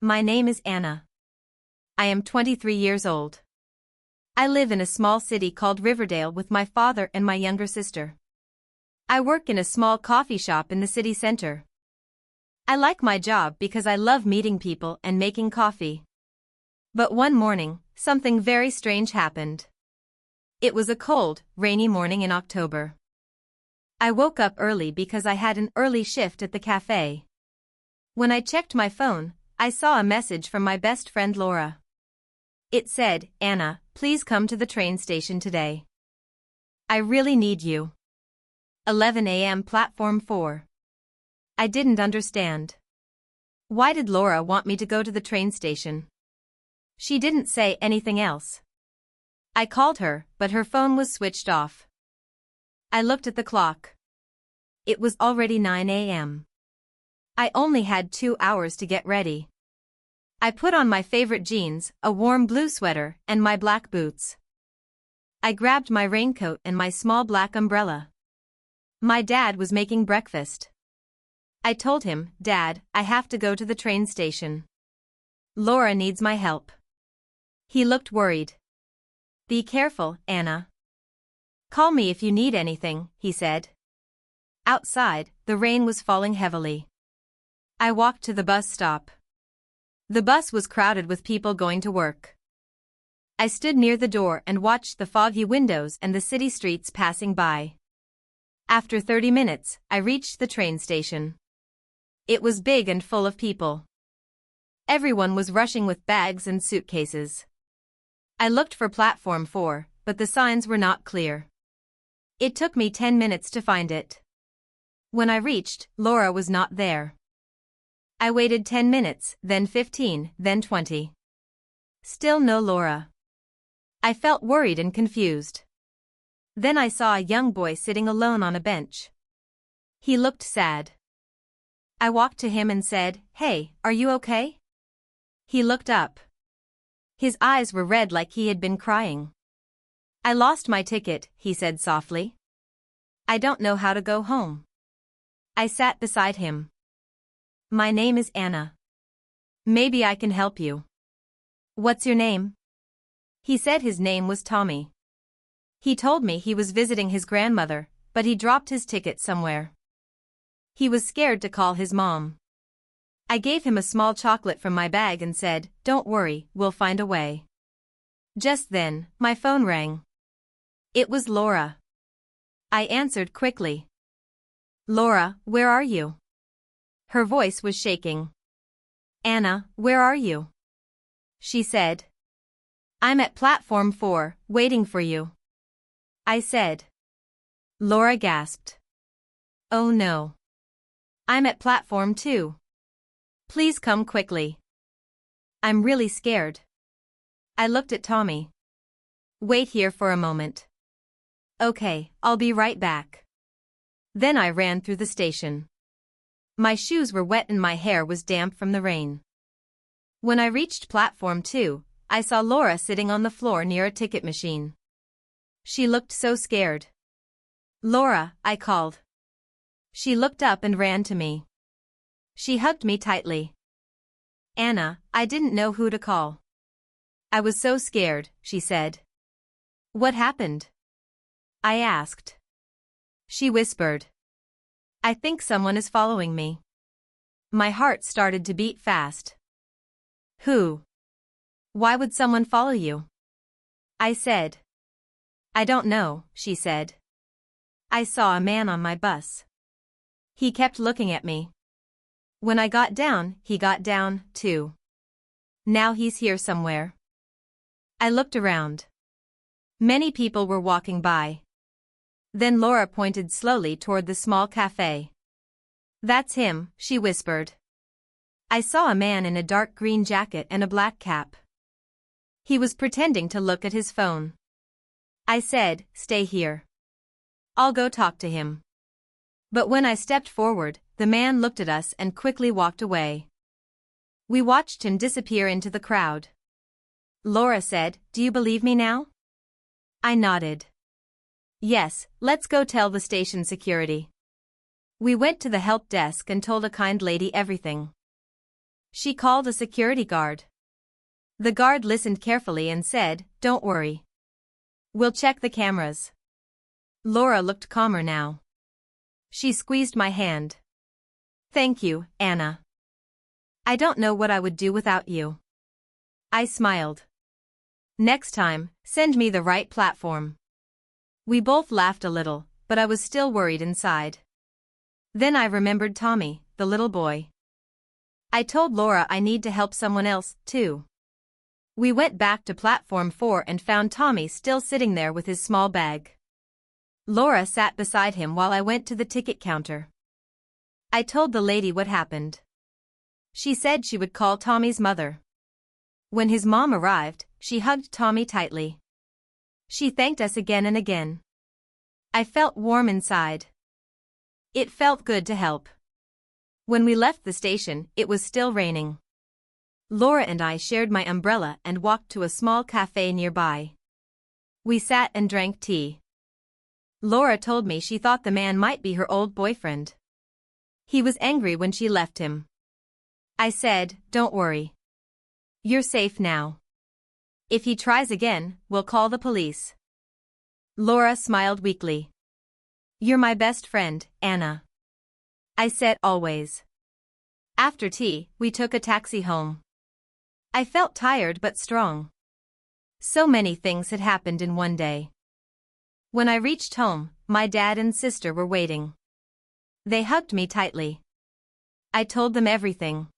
My name is Anna. I am 23 years old. I live in a small city called Riverdale with my father and my younger sister. I work in a small coffee shop in the city center. I like my job because I love meeting people and making coffee. But one morning, something very strange happened. It was a cold, rainy morning in October. I woke up early because I had an early shift at the cafe. When I checked my phone, I saw a message from my best friend Laura. It said, "Anna, please come to the train station today. I really need you. 11 a.m. platform 4. I didn't understand. Why did Laura want me to go to the train station? She didn't say anything else. I called her, but her phone was switched off. I looked at the clock. It was already 9 a.m. I only had 2 hours to get ready. I put on my favorite jeans, a warm blue sweater, and my black boots. I grabbed my raincoat and my small black umbrella. My dad was making breakfast. I told him, "Dad, I have to go to the train station. Laura needs my help." He looked worried. "Be careful, Anna. Call me if you need anything," he said. Outside, the rain was falling heavily. I walked to the bus stop. The bus was crowded with people going to work. I stood near the door and watched the foggy windows and the city streets passing by. After 30 minutes, I reached the train station. It was big and full of people. Everyone was rushing with bags and suitcases. I looked for platform 4, but the signs were not clear. It took me 10 minutes to find it. When I reached, Laura was not there. I waited 10 minutes, then 15, then 20. Still no Laura. I felt worried and confused. Then I saw a young boy sitting alone on a bench. He looked sad. I walked to him and said, "Hey, are you okay?" He looked up. His eyes were red like he had been crying. "I lost my ticket," he said softly. "I don't know how to go home." I sat beside him. "My name is Anna. Maybe I can help you." "What's your name?" He said his name was Tommy. He told me he was visiting his grandmother, but he dropped his ticket somewhere. He was scared to call his mom. I gave him a small chocolate from my bag and said, "Don't worry, we'll find a way." Just then, my phone rang. It was Laura. I answered quickly. "Laura, where are you?" Her voice was shaking. "Anna, where are you?" She said. "I'm at platform 4, waiting for you." I said. Laura gasped. "Oh no. I'm at platform 2. Please come quickly. I'm really scared." I looked at Tommy. "Wait here for a moment." "Okay, I'll be right back." Then I ran through the station. My shoes were wet and my hair was damp from the rain. When I reached platform 2, I saw Laura sitting on the floor near a ticket machine. She looked so scared. "Laura," I called. She looked up and ran to me. She hugged me tightly. "Anna, I didn't know who to call. I was so scared," she said. "What happened?" I asked. She whispered. "I think someone is following me." My heart started to beat fast. "Who? Why would someone follow you?" I said. "I don't know," she said. "I saw a man on my bus. He kept looking at me. When I got down, he got down, too. Now he's here somewhere." I looked around. Many people were walking by. Then Laura pointed slowly toward the small cafe. "That's him," she whispered. I saw a man in a dark green jacket and a black cap. He was pretending to look at his phone. I said, "Stay here. I'll go talk to him." But when I stepped forward, the man looked at us and quickly walked away. We watched him disappear into the crowd. Laura said, "Do you believe me now?" I nodded. "Yes, let's go tell the station security." We went to the help desk and told a kind lady everything. She called a security guard. The guard listened carefully and said, "Don't worry. We'll check the cameras." Laura looked calmer now. She squeezed my hand. "Thank you, Anna. I don't know what I would do without you." I smiled. "Next time, send me the right platform." We both laughed a little, but I was still worried inside. Then I remembered Tommy, the little boy. I told Laura I need to help someone else, too. We went back to platform 4 and found Tommy still sitting there with his small bag. Laura sat beside him while I went to the ticket counter. I told the lady what happened. She said she would call Tommy's mother. When his mom arrived, she hugged Tommy tightly. She thanked us again and again. I felt warm inside. It felt good to help. When we left the station, it was still raining. Laura and I shared my umbrella and walked to a small cafe nearby. We sat and drank tea. Laura told me she thought the man might be her old boyfriend. He was angry when she left him. I said, "Don't worry. You're safe now. If he tries again, we'll call the police." Laura smiled weakly. "You're my best friend, Anna." I said, "Always." After tea, we took a taxi home. I felt tired but strong. So many things had happened in one day. When I reached home, my dad and sister were waiting. They hugged me tightly. I told them everything.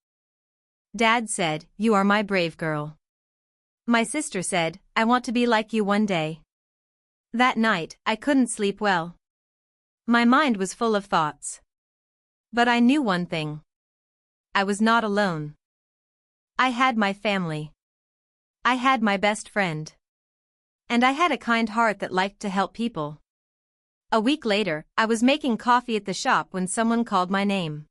Dad said, "You are my brave girl." My sister said, "I want to be like you one day." That night, I couldn't sleep well. My mind was full of thoughts. But I knew one thing. I was not alone. I had my family. I had my best friend. And I had a kind heart that liked to help people. A week later, I was making coffee at the shop when someone called my name.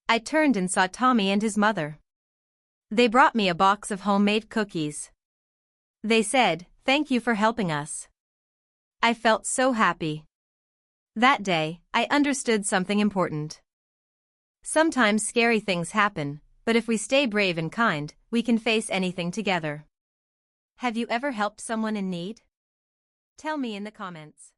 I turned and saw Tommy and his mother. They brought me a box of homemade cookies. They said, "Thank you for helping us." I felt so happy. That day, I understood something important. Sometimes scary things happen, but if we stay brave and kind, we can face anything together. Have you ever helped someone in need? Tell me in the comments.